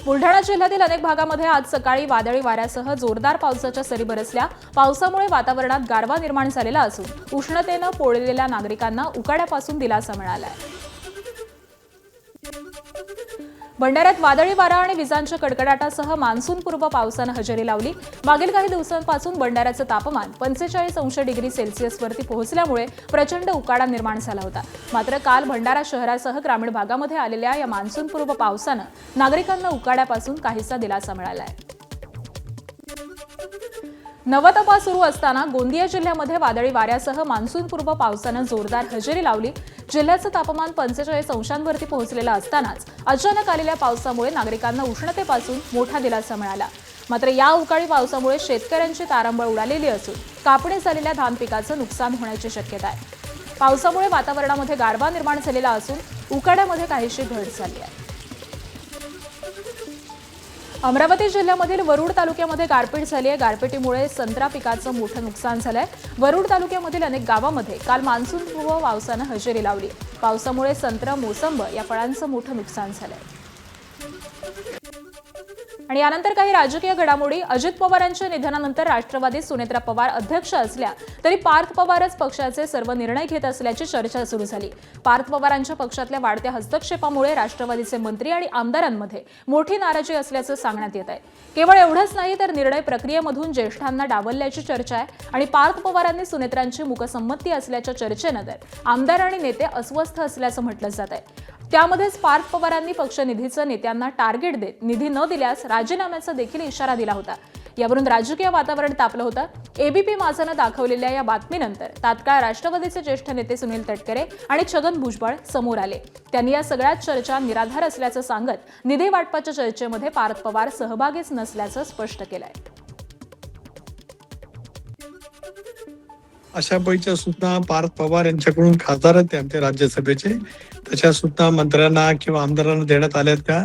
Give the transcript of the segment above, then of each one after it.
बुलढाणा जिल्ह्यातील अनेक भागामध्ये आज सकाळी वादळी वाऱ्यासह जोरदार पावसाच्या सरी बरसल्या। पावसामुळे वातावरणात गारवा निर्माण झालेला असून उष्णतेने पोळलेल्या नागरिकांना उकाड्यापासून दिलासा मिळाला आहे। भंडाऱ्यात वादळी वारा आणि विजांच्या कडकडाटासह मान्सूनपूर्व पावसाने हजेरी लावली। मागील काही दिवसांपासून भंडाऱ्याचे तापमान 45°C वरती पोहोचल्यामुळे प्रचंड उकाडा निर्माण झाला होता। मात्र काल भंडारा शहरासह ग्रामीण भागामध्ये आलेल्या या मान्सूनपूर्व पावसाने नागरिकांना उकाड्यापासून काहीसा दिलासा मिळाला आहे। नवतपा सुरू असताना गोंदिया जिल्ह्यामध्ये वादळी वाऱ्यासह मान्सूनपूर्व पावसाने जोरदार हजेरी लावली। जिल्ह्याचे तापमान 45° वरती पोहोचलेलं असतानाच अचानक आलेल्या पावसामुळे नागरिकांना उष्णतेपासून मोठा दिलासा मिळाला। मात्र या अवकाळी पावसामुळे शेतकऱ्यांची तारांबळ उडालेली असून कापणी झालेल्या धान पिकाचं नुकसान होण्याची शक्यता आहे। पावसामुळे वातावरणामध्ये गारवा निर्माण झालेला असून उकाड्यामध्ये काहीशी घट झाली आहे। अमरावती जिल्ह्यामधील वरुड तालुक्यामध्ये गारपीट झाली आहे। गारपिटीमुळे संत्रा पिकाचं मोठं नुकसान झालंय। वरुड तालुक्यामधील अनेक गावांमध्ये काल मान्सूनपूर्व पावसाने हजेरी लावली। पावसामुळे संत्रा मोसंब या फळांचं मोठं नुकसान झालंय। आणि यानंतर काही राजकीय घडामोडी। अजित पवारांच्या निधनानंतर राष्ट्रवादी सुनेत्रा पवार अध्यक्ष असल्या तरी पार्थ पवारच पक्षाचे सर्व निर्णय घेत असल्याची चर्चा सुरू झाली। पार्थ पवारांच्या पक्षातल्या वाढत्या हस्तक्षेपामुळे राष्ट्रवादीचे मंत्री आणि आमदारांमध्ये मोठी नाराजी असल्याचं सांगण्यात येत आहे। केवळ एवढंच नाही तर निर्णय प्रक्रियेमधून ज्येष्ठांना डावलल्याची चर्चा आहे आणि पार्थ पवारांनी सुनेत्रांची मूकसंमती असल्याच्या चर्चेनंतर आमदार आणि नेते अस्वस्थ असल्याचं म्हटलं जात आहे। त्यामध्येच पार्थ पवारांनी पक्ष निधीचं नेत्यांना टार्गेट देत निधी न दिल्यास राजीनाम्याचा देखील इशारा दिला होता। यावरून राजकीय वातावरण तापलं होतं। एबीपी माझानं दाखवलेल्या या बातमीनंतर तात्काळ राष्ट्रवादीचे ज्येष्ठ नेते सुनील तटकरे आणि छगन भुजबळ समोर आले। त्यांनी या सगळ्याच चर्चा निराधार असल्याचं सांगत निधी वाटपाच्या चर्चेमध्ये पार्थ पवार सहभागीच नसल्याचं स्पष्ट केलंय। अशा पैकी सुद्धा पार्थ पवार यांच्याकडून खासदार आहेत ते आमचे राज्यसभेचे, त्याच्या सुद्धा मंत्र्यांना किंवा आमदारांना देण्यात आल्यात का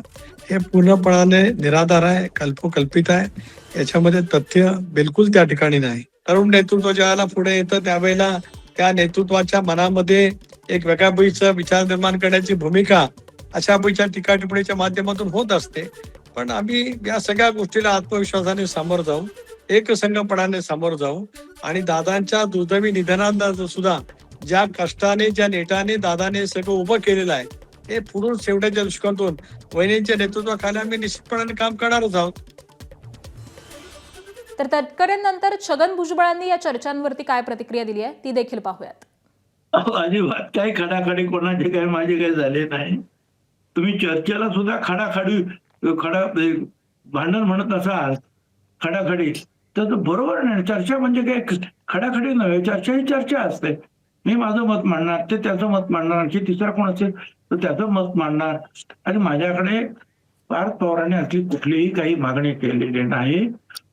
हे पूर्णपणाने निराधार आहे, कल्पित आहे। याच्यामध्ये तथ्य बिलकुल त्या ठिकाणी नाही। तरुण नेतृत्व ज्यावेळेला पुढे येतं त्यावेळेला त्या नेतृत्वाच्या मनामध्ये एक वेगळ्या पैकीचा विचार निर्माण करण्याची भूमिका अशा पैकीच्या टीका टिप्पणीच्या माध्यमातून होत असते। पण आम्ही या सगळ्या गोष्टीला आत्मविश्वासाने सामोरं जाऊ, एकसंघपणाने सामोरं जाऊ आणि दादांच्या दुर्दैवी निधनानंतर सुद्धा ज्या कष्टाने ज्या नेटाने दादाने सगळं उभं केलेलं आहे हे पुढून शेवटच्या दृष्टिकोनातून वहिनींच्या नेतृत्वाखाली आम्ही निश्चितपणाने काम करणारच आहोत। तर तटकरेंनंतर छगन भुजबळांनी या चर्चांवरती काय प्रतिक्रिया दिली आहे ती देखील पाहूयात। अजिबात काही खडाखडी कोणाचे काही माझे काही झाले नाही। तुम्ही चर्चेला सुद्धा भांडण म्हणत असाल खडाखडी तर बरोबर नाही। चर्चा म्हणजे काय खडाखडी नव्हे, चर्चा ही चर्चा असते। मी माझं मत मांडणार, ते त्याचं मत मांडणार, आणखी तिसरा कोण असेल तर त्याचं मत मांडणार। आणि माझ्याकडे पार्थ पवारांनी असली कुठलीही काही मागणी केलेली नाही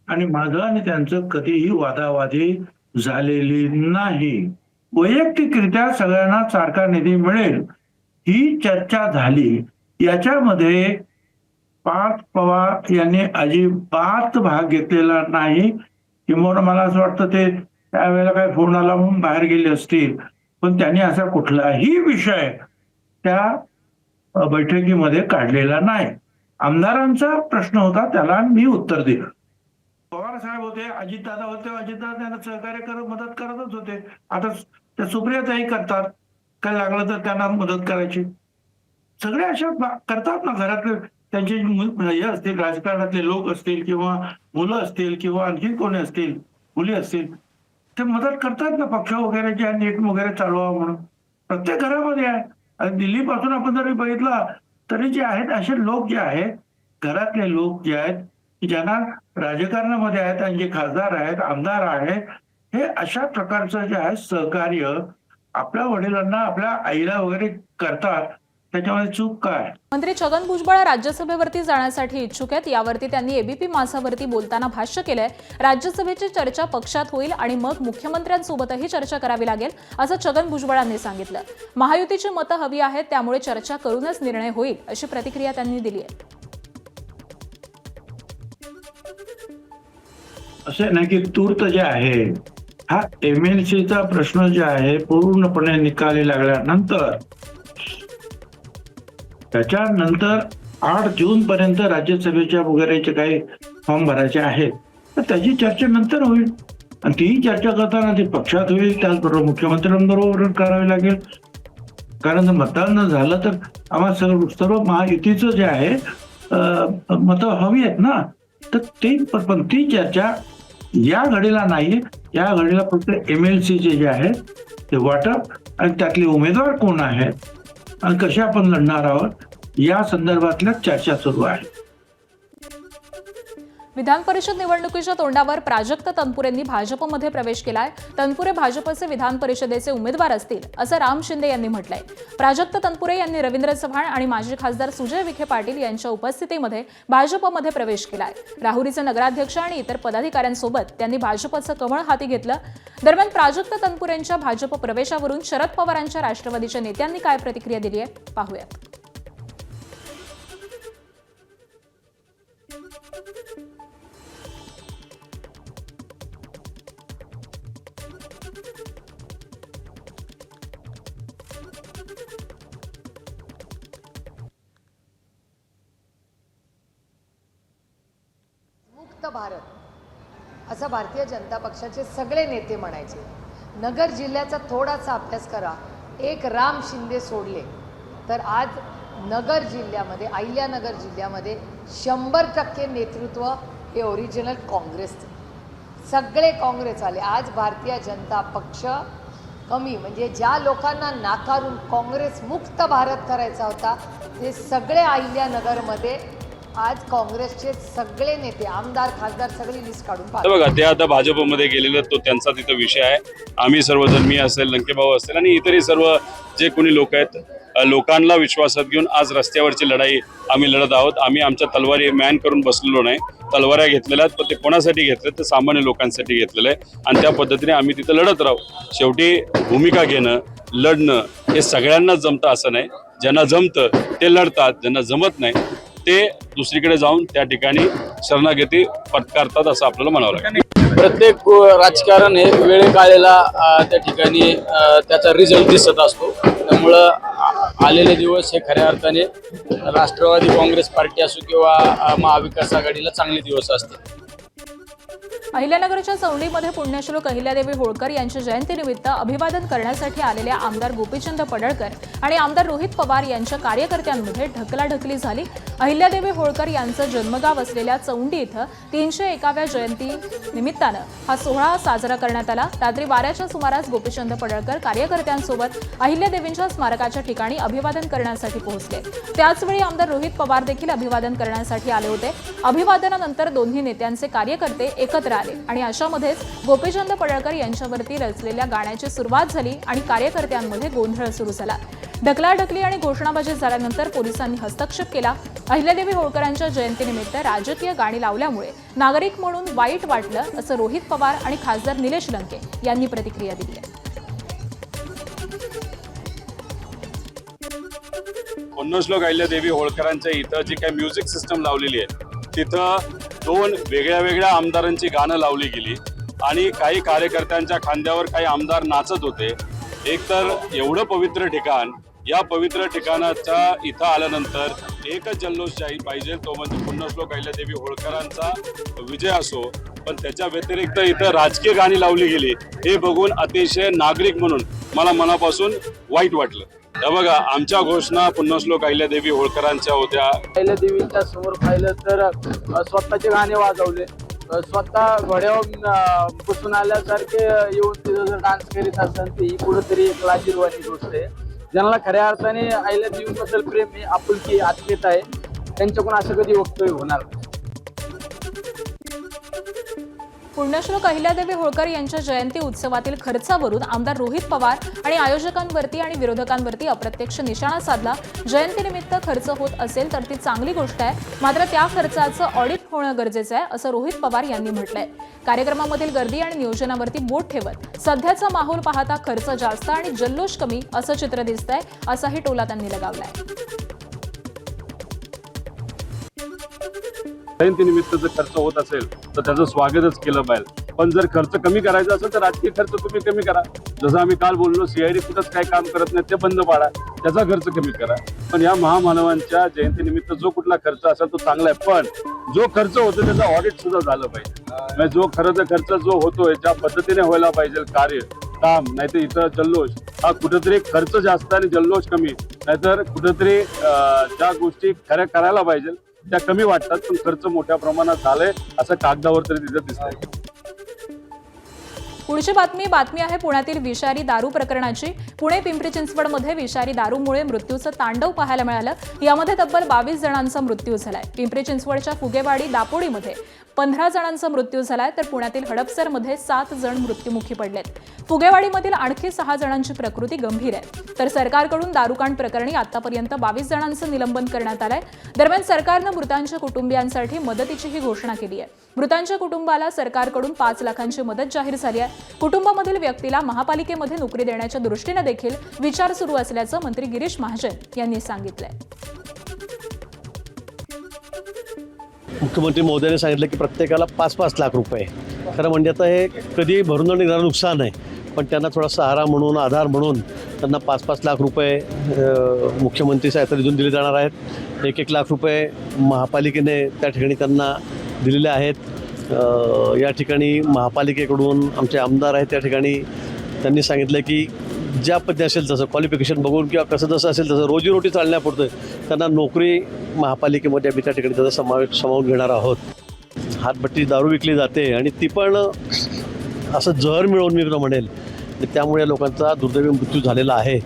आणि माझं आणि त्यांचं कधीही वादावादी झालेली नाही। वैयक्तिकरित्या सगळ्यांना सारखा निधी मिळेल ही चर्चा झाली। याच्यामध्ये पार्थ पवार यांनी अजिबात भाग घेतलेला नाही। किंवा मला असं वाटतं ते त्यावेळेला काय फोन आला म्हणून बाहेर गेले असतील, पण त्यांनी असा कुठलाही विषय त्या बैठकीमध्ये काढलेला नाही। आमदारांचा प्रश्न होता त्याला मी उत्तर दिलं। पवार साहेब होते, अजितदादा होते, अजितदादा त्यांना सहकार्य करत मदत करतच होते। आता त्या सुप्रियाताई करतात, काय लागलं तर त्यांना मदत करायची। सगळे अशा करतात ना, घरातले त्यांचे हे असतील, राजकारणातले लोक असतील किंवा मुलं असतील किंवा आणखी कोणी असतील, मुली असतील, ते मदत करतात ना पक्ष वगैरे जे नीट वगैरे चालवा म्हणून। प्रत्येक घरामध्ये आहे। आणि दिल्लीपासून आपण जरी बघितला तरी जे आहेत असे लोक जे आहेत, घरातले लोक जे आहेत की ज्यांना राजकारणामध्ये आहेत आणि जे खासदार आहेत, आमदार आहेत, हे अशा प्रकारचं जे आहे सहकार्य आपल्या वडिलांना, आपल्या आईला वगैरे करतात, त्याच्यामध्ये चूक काय? मंत्री छगन भुजबळ राज्यसभेवरती जाण्यासाठी इच्छुक आहेत। यावरती त्यांनी एबीपी माझावरती बोलताना भाष्य केलंय। राज्यसभेची चर्चा पक्षात होईल आणि मग मुख्यमंत्र्यांसोबतही चर्चा करावी लागेल असं छगन भुजबळांनी सांगितलं। महायुतीची मतं हवी आहेत, त्यामुळे चर्चा करूनच निर्णय होईल अशी प्रतिक्रिया त्यांनी दिली आहे। असं नाही की तूर्त जे आहे हा एमएनसीचा प्रश्न जे आहे पूर्णपणे निकाली लागल्यानंतर त्याच्यानंतर 8 जून पर्यंत राज्यसभेच्या वगैरेचे काही फॉर्म भरायचे आहेत, तर त्याची चर्चा नंतर होईल. आणि तीही चर्चा करताना ती पक्षात होईल, त्याचबरोबर मुख्यमंत्र्यांबरोबर करावी लागेल. कारण जर मतदान न झालं तर आम्हाला सर्व महायुतीचं जे आहे मतं हवी आहेत ना, तर पण ती चर्चा या घडीला नाही. या घडीला फक्त MLC जे आहेत ते वाटप आणि त्यातले उमेदवार कोण आहेत आणि कसे आपण लढणार आहोत या संदर्भातल्या चर्चा सुरू आहे. विधान परिषद निवडणुकीच्या तोंडावर प्राजक्त तनपुरेंनी भाजपमध्ये प्रवेश केलाय. तनपुरे भाजपचे विधान परिषदेचे उमेदवार असतील असं राम शिंदे यांनी म्हटलंय. प्राजक्त तनपुरे यांनी रवींद्र चव्हाण आणि माजी खासदार सुजय विखे पाटील यांच्या उपस्थितीमध्ये भाजपमध्ये प्रवेश केलाय. राहुरीचे नगराध्यक्ष आणि इतर पदाधिकाऱ्यांसोबत त्यांनी भाजपचं कमळ हाती घेतलं. दरम्यान प्राजक्त तनपुरेंच्या भाजप प्रवेशावरून शरद पवारांच्या राष्ट्रवादीच्या नेत्यांनी काय प्रतिक्रिया दिली आहे पाहूयात. मुक्त भारत असं भारतीय जनता पक्षाचे सगळे नेते म्हणायचे. नगर जिल्ह्याचा थोडासा अभ्यास करा. एक राम शिंदे सोडले तर आज नगर जिल्ह्यामध्ये, अहिल्यानगर जिल्ह्यामध्ये 100% नेतृत्व हे ओरिजिनल काँग्रेसचं. सगळे काँग्रेस आले. आज भारतीय जनता पक्ष कमी, म्हणजे ज्या लोकांना नाकारून काँग्रेस मुक्त भारत करायचा होता ते सगळे अहिल्यानगरमध्ये आज काँग्रेसचे सगळे नेते, आमदार, खासदार सगळी लिस्ट काढून पाहतो. बघा, ते आता भाजपमध्ये गेलेले, तो त्यांचा तिथं विषय आहे. आम्ही सर्वजण, मी असेल, लंकेभाऊ असेल आणि इतरही सर्व जे कोणी लोक आहेत, लोकांना विश्वासात घेऊन आज रस्त्यावरची लढाई आम्ही लढत आहोत. आम्ही आमच्या तलवारी मॅन करून बसलेलो नाही. तलवाऱ्या घेतलेल्या आहेत, पण ते कोणासाठी घेतले तर सामान्य लोकांसाठी घेतलेलं आहे आणि त्या पद्धतीने आम्ही तिथं लढत राहू. शेवटी भूमिका घेणं, लढणं हे सगळ्यांनाच जमतं असं नाही. ज्यांना जमतं ते लढतात, ज्यांना जमत नाही ते दुसरीकडे जाऊन त्या ठिकाणी शरणागती पत्कारतात असं आपल्याला म्हणावं लागेल. प्रत्येक राजकारण हे वेळेकाळेला त्या ठिकाणी त्याचा रिझल्ट दिसत असतो. त्यामुळं आलेले दिवस हे खऱ्या अर्थाने राष्ट्रवादी काँग्रेस पार्टी असो किंवा महाविकास आघाडीला चांगले दिवस असतील. अहिल्यानगरच्या चौंडीमध्ये पुण्यश्लोक अहिल्यादेवी होळकर यांच्या जयंतीनिमित्त अभिवादन करण्यासाठी आलेल्या आमदार गोपीचंद पडळकर आणि आमदार रोहित पवार यांच्या कार्यकर्त्यांमध्ये ढकलाढकली झाली. अहिल्यादेवी होळकर यांचं जन्मगाव असलेल्या चौंडी इथं 301व्या जयंती निमित्तानं हा सोहळा साजरा करण्यात आला. रात्री 12च्या सुमारास गोपीचंद पडळकर कार्यकर्त्यांसोबत अहिल्यादेवींच्या स्मारकाच्या ठिकाणी अभिवादन करण्यासाठी पोहोचले. त्याचवेळी आमदार रोहित पवार देखील अभिवादन करण्यासाठी आले होते. अभिवादनानंतर दोन्ही नेत्यांचे कार्यकर्ते एकत्र आले आणि अशामध्येच गोपीचंद पडळकर यांच्यावरती रचलेल्या गाण्याची सुरुवात झाली आणि कार्यकर्त्यांमध्ये गोंधळ सुरू झाला. ढकलाढकली आणि घोषणाबाजी झाल्यानंतर पोलिसांनी हस्तक्षेप केला. अहिल्यादेवी होळकरांच्या जयंतीनिमित्त राजकीय गाणी लावल्यामुळे नागरिक म्हणून वाईट वाटलं असं रोहित पवार आणि खासदार निलेश लंके यांनी प्रतिक्रिया दिली आहे. पुण्यश्लोक अहिल्यादेवी होळकरांच्या इथं जी काही म्युझिक सिस्टम लावलेली आहे तिथं 2 वेगळ्या आमदारांची गाणं लावली गेली आणि काही कार्यकर्त्यांच्या खांद्यावर काही आमदार नाचत होते. एक तर एवढं पवित्र ठिकाण, या पवित्र ठिकाणाच्या इथं आल्यानंतर एकच जल्लोष पाहिजे, तो म्हणजे पुण्यश्लोक अहिल्यादेवी होळकरांचा विजय असो. पण त्याच्या व्यतिरिक्त इथं राजकीय गाणी लावली गेली हे बघून अतिशय नागरिक म्हणून मला मनापासून वाईट वाटलं. हे बघा, आमच्या घोषणा पुण्यश्लोक अहिल्यादेवी होळकरांच्या होत्या. अहिल्यादेवींच्या समोर पाहिलं तर स्वतःचे गाणे वाजवले, स्वतः घोड्यावर बसून आल्यासारखे येऊन तिथं जर डान्स करीत असेल तर ही कुठंतरी एक लाजिरवाणी गोष्ट आहे. ज्यांना खऱ्या अर्थाने अहिल्यादेवींबद्दल प्रेम आहे, आपुलकी, आत्मीयता आहे, त्यांच्याकडून असं कधी वक्तव्य होणार नाही. पुण्यश्लोक अहिल्यादेवी होळकर यांच्या जयंती उत्सवातील खर्चावरून आमदार रोहित पवार आणि आयोजकांवरती आणि विरोधकांवरती अप्रत्यक्ष निशाणा साधला. जयंतीनिमित्त खर्च होत असेल तर ती चांगली गोष्ट आहे, मात्र त्या खर्चाचं ऑडिट होणं गरजेचं आहे असं रोहित पवार यांनी म्हटलंय. कार्यक्रमामधील गर्दी आणि नियोजनावरती बोट ठेवत सध्याचा माहोल पाहता खर्च जास्त आणि जल्लोष कमी असं चित्र दिसतंय, असाही टोला त्यांनी लगावलाय. जयंतीनिमित्त जर खर्च होत असेल तर त्याचं स्वागतच केलं पाहिजे. पण जर खर्च कमी करायचा असेल तर राजकीय खर्च तुम्ही कमी करा. जसं आम्ही काल बोललो, CID कुठंच काही काम करत नाही, ते बंद पाडा, त्याचा खर्च कमी करा. पण या महामानवांच्या जयंतीनिमित्त जो कुठला खर्च असेल तो चांगला आहे, पण जो खर्च होतो त्याचं ऑडिट सुद्धा झालं पाहिजे. म्हणजे जो खर्च जो होतोय ज्या पद्धतीने व्हायला पाहिजे कार्य काम, नाहीतर इथं जल्लोष हा कुठेतरी खर्च जास्त आणि जल्लोष कमी, नाहीतर कुठेतरी ज्या गोष्टी खऱ्या करायला पाहिजे त्या कमी वाटतात, पण खर्च मोठ्या प्रमाणात झालाय असं कागदावर तरी तिथं दिसतंय. पुढची बातमी आहे पुण्यातील विषारी दारू प्रकरणाची. पुणे पिंपरी चिंचवडमध्ये विषारी दारूमुळे मृत्यूचं तांडव पाहायला मिळालं. यामध्ये तब्बल 22 जणांचा मृत्यू झालाय. पिंपरी चिंचवडच्या फुगेवाडी दापोडीमध्ये 15 जणांचा मृत्यू झालाय, तर पुण्यातील हडपसरमध्ये 7 जण मृत्युमुखी पडलेत. फुगेवाडीमधील आणखी 6 जणांची प्रकृती गंभीर आहे. तर सरकारकडून दारूकांड प्रकरणी आतापर्यंत 22 जणांचं निलंबन करण्यात आलंय. दरम्यान सरकारनं मृतांच्या कुटुंबियांसाठी मदतीचीही घोषणा केली आहे. मृतांच्या कुटुंबाला सरकारकडून 5 लाखांची मदत जाहीर झाली आहे. कुटुंबामधील व्यक्तीला महापालिकेमध्ये नोकरी देण्याच्या दृष्टीने देखील विचार सुरू असल्याचं मंत्री गिरीश महाजन यांनी सांगितलंय. मुख्यमंत्री महोदयाने सांगितलं की प्रत्येकाला 5-5 लाख रुपये. खरं म्हणजे आता हे कधी भरून न निघणारं नुकसान आहे, पण त्यांना थोडा सहारा म्हणून, आधार म्हणून त्यांना 5-5 लाख रुपये मुख्यमंत्री सहायता निधून दिले जाणार आहेत. 1-1 लाख रुपये महापालिकेने त्या ठिकाणी त्यांना दिलेले आहेत. या ठिकाणी महापालिकेकडून आमचे आमदार आहेत, त्या ठिकाणी त्यांनी सांगितलं की ज्या पद्धती असेल तसं क्वालिफिकेशन बघून किंवा कसं जसं असेल तसं रोजीरोटी चालण्यापुरतं त्यांना नोकरी महापालिकेमध्ये आम्ही त्या ठिकाणी त्याचा सामावून घेणार आहोत. हातभट्टी दारू विकली जाते आणि ती पण असं जहर मिळवून मी म्हणेल, त्यामुळे लोकांचा दुर्दैवी मृत्यू झालेला आहे.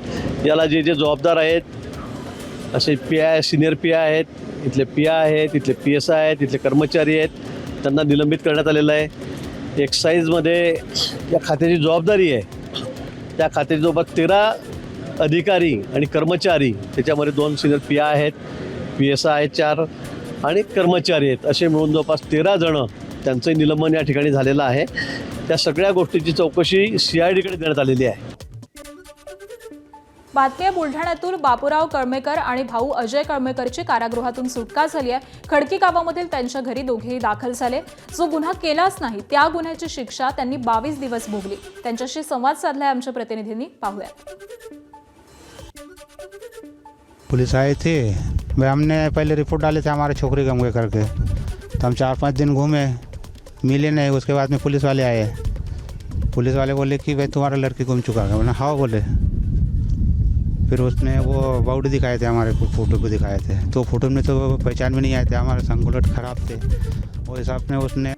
याला जे जबाबदार आहेत असे PI, सिनियर PI आहेत, इथले PI आहेत, इथले PSI आहेत, इथले कर्मचारी आहेत, त्यांना निलंबित करण्यात आलेलं आहे. एक्साईजमध्ये या खात्याची जबाबदारी आहे, त्या खात्याची जवळपास 13 अधिकारी आणि कर्मचारी, त्याच्यामध्ये 2 सिनियर PI आहेत, PSI आहेत 4 आणि कर्मचारी आहेत, असे मिळून जवळपास 13 जणं त्यांचं निलंबन या ठिकाणी झालेलं आहे. त्या सगळ्या गोष्टीची चौकशी CIDकडे देण्यात आलेली आहे. बातमी बुलढाण्यातून बापूराव कळमेकर आणि भाऊ अजय कळमेकरची कारागृहातून सुटका झाली आहे. खडकी गावामधील त्यांच्या घरी दोघेही दाखल झाले. जो गुन्हा केलाच नाही त्या गुन्ह्याची शिक्षा त्यांनी 22 दिवस भोगली. त्यांच्याशी संवाद साधलाय आमच्या प्रतिनिधींनी, पाहूया. पुलिस आए थे, भाई हमने पहले रिपोर्ट डाले थे हमारे छोकरी गम गए करके, तो हम 4-5 दिन घूमे, मिले नहीं. उसके बाद में पुलिस वाले आए, पुलिस वाले बोले कि भाई तुम्हारा लड़की गुम चुका है. मैंने हाँ बोले. फिर उसने वो बाउडी दिखाए थे, हमारे को फोटो को दिखाए थे, तो फोटो में तो पहचान में नहीं आए थे, हमारे संगुलट खराब थे. वो हिसाब में उसने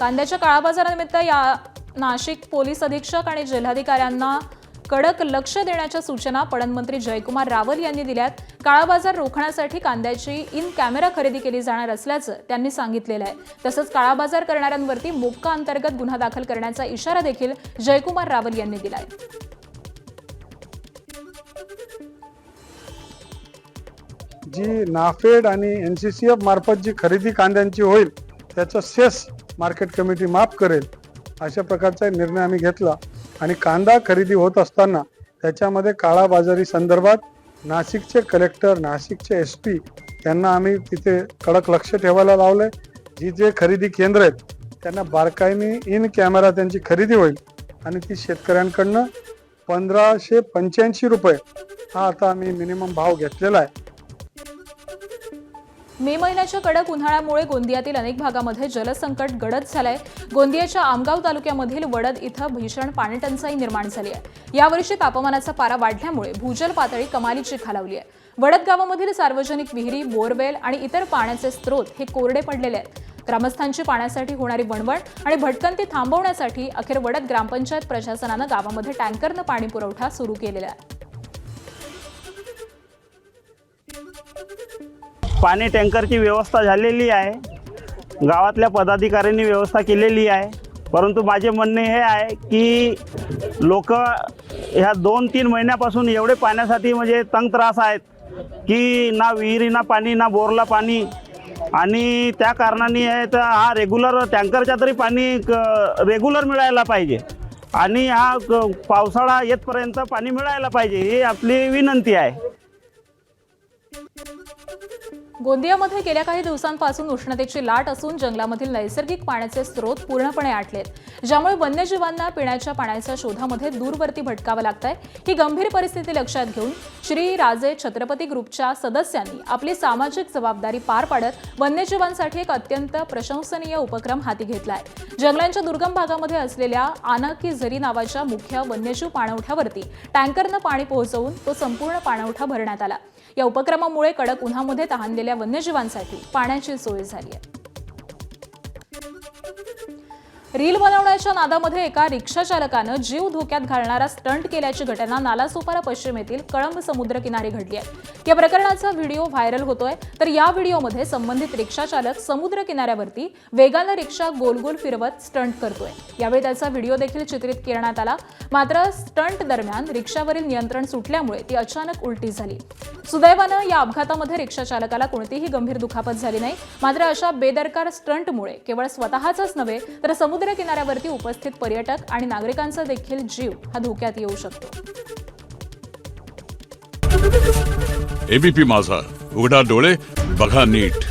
कांद्याच्या काळाबाजारानिमित्त या नाशिक पोलीस अधीक्षक आणि जिल्हाधिकाऱ्यांना कडक लक्ष देण्याच्या सूचना पणनमंत्री जयकुमार रावल यांनी दिल्यात. काळाबाजार रोखण्यासाठी कांद्याची इन कॅमेरा खरेदी केली जाणार असल्याचं त्यांनी सांगितलेलं आहे. तसंच काळाबाजार करणाऱ्यांवरती मोक्का अंतर्गत गुन्हा दाखल करण्याचा इशारा देखील जयकुमार रावल यांनी दिलाय. जी नाफेड आणि NCCF मार्फत जी खरेदी कांद्यांची होईल त्याचा सेस मार्केट कमिटी माफ करेल, अशा प्रकारचा निर्णय आम्ही घेतला. आणि कांदा खरेदी होत असताना त्याच्यामध्ये काळाबाजारी संदर्भात नाशिकचे कलेक्टर, नाशिकचे SP यांना आम्ही तिथे कडक लक्ष ठेवायला लावलंय. जी जे खरेदी केंद्र आहेत त्यांना बारकाईने इन कॅमेरा त्यांची खरेदी होईल आणि ती शेतकऱ्यांकडनं 1585 रुपये हा आता आम्ही मिनिमम भाव घेतलेला आहे. मे महिन्याच्या कडक उन्हाळ्यामुळे गोंदियातील अनेक भागामध्ये जलसंकट गडद झालंय. गोंदियाच्या आमगाव तालुक्यामधील वडद इथं भीषण पाणीटंचाई निर्माण झाली आहे. यावर्षी तापमानाचा पारा वाढल्यामुळे भूजल पातळी कमालीची खालावली आहे. वडद गावामधील सार्वजनिक विहिरी, बोरवेल आणि इतर पाण्याचे स्रोत हे कोरडे पडलेले आहेत. ग्रामस्थांची पाण्यासाठी होणारी वणवण आणि भटकंती थांबवण्यासाठी अखेर वडद ग्रामपंचायत प्रशासनानं गावामध्ये टँकरनं पाणी पुरवठा सुरू केलेला आहे. पाणी टँकरची व्यवस्था झालेली आहे, गावातल्या पदाधिकाऱ्यांनी व्यवस्था केलेली आहे. परंतु माझे म्हणणे हे आहे की लोक ह्या 2-3 महिन्यापासून एवढे पाण्यासाठी म्हणजे तंग त्रास आहेत की ना विहिरीना पाणी, ना बोरला पाणी. आणि त्या कारणाने आहे तर हा रेग्युलर टँकरच्या तरी पाणी रेग्युलर मिळायला पाहिजे आणि हा पावसाळा येतपर्यंत पाणी मिळायला पाहिजे, ही आपली विनंती आहे. गोंदियामध्ये गेल्या काही दिवसांपासून उष्णतेची लाट असून जंगलामधील नैसर्गिक पाण्याचे स्रोत पूर्णपणे आटलेत, ज्यामुळे वन्यजीवांना पिण्याच्या पाण्याच्या शोधामध्ये दूरवर्ती भटकावं लागतंय। ही गंभीर परिस्थिती लक्षात घेऊन श्री राजे छत्रपती ग्रुपच्या सदस्यांनी आपली सामाजिक जबाबदारी पार पाडत वन्यजीवांसाठी एक अत्यंत प्रशंसनीय उपक्रम हाती घेतलाय। जंगलांच्या दुर्गम भागामध्ये असलेल्या आनाकी झरी नावाच्या मुख्य वन्यजीव पाणवठ्यावरती टँकरनं पाणी पोहोचवून तो संपूर्ण पाणवठा भरण्यात आला। या उपक्रमामुळे कडक उन्हामध्ये तहानलेल्या वन्यजीवांसाठी पाण्याची सोय झाली आहे। रील बनवण्याच्या नादामध्ये एका रिक्षा चालकानं जीव धोक्यात घालणारा स्टंट केल्याची घटना नालासोपारा पश्चिम येथील कळंब समुद्रकिनारी घडली आहे। या प्रकरणाचा व्हिडिओ व्हायरल होतोय, तर या व्हिडिओमध्ये संबंधित रिक्षा चालक समुद्र किनाऱ्यावरती वेगानं रिक्षा गोल गोल फिरवत स्टंट करतोय। यावेळी त्याचा व्हिडिओ देखील चित्रित करण्यात आला। मात्र स्टंट दरम्यान रिक्षावरील नियंत्रण सुटल्यामुळे ती अचानक उलटी झाली। सुदैवानं या अपघातामध्ये रिक्षा चालकाला कोणतीही गंभीर दुखापत झाली नाही। मात्र अशा बेदरकार स्टंटमुळे केवळ स्वतःचाच नव्हे तर समुद्र किनाऱ्यावरती उपस्थित पर्यटक आणि नागरिकांचा देखील जीव हा धोक्यात येऊ शकतो। एबीपी माझा, उघडा डोळे बघा नीट।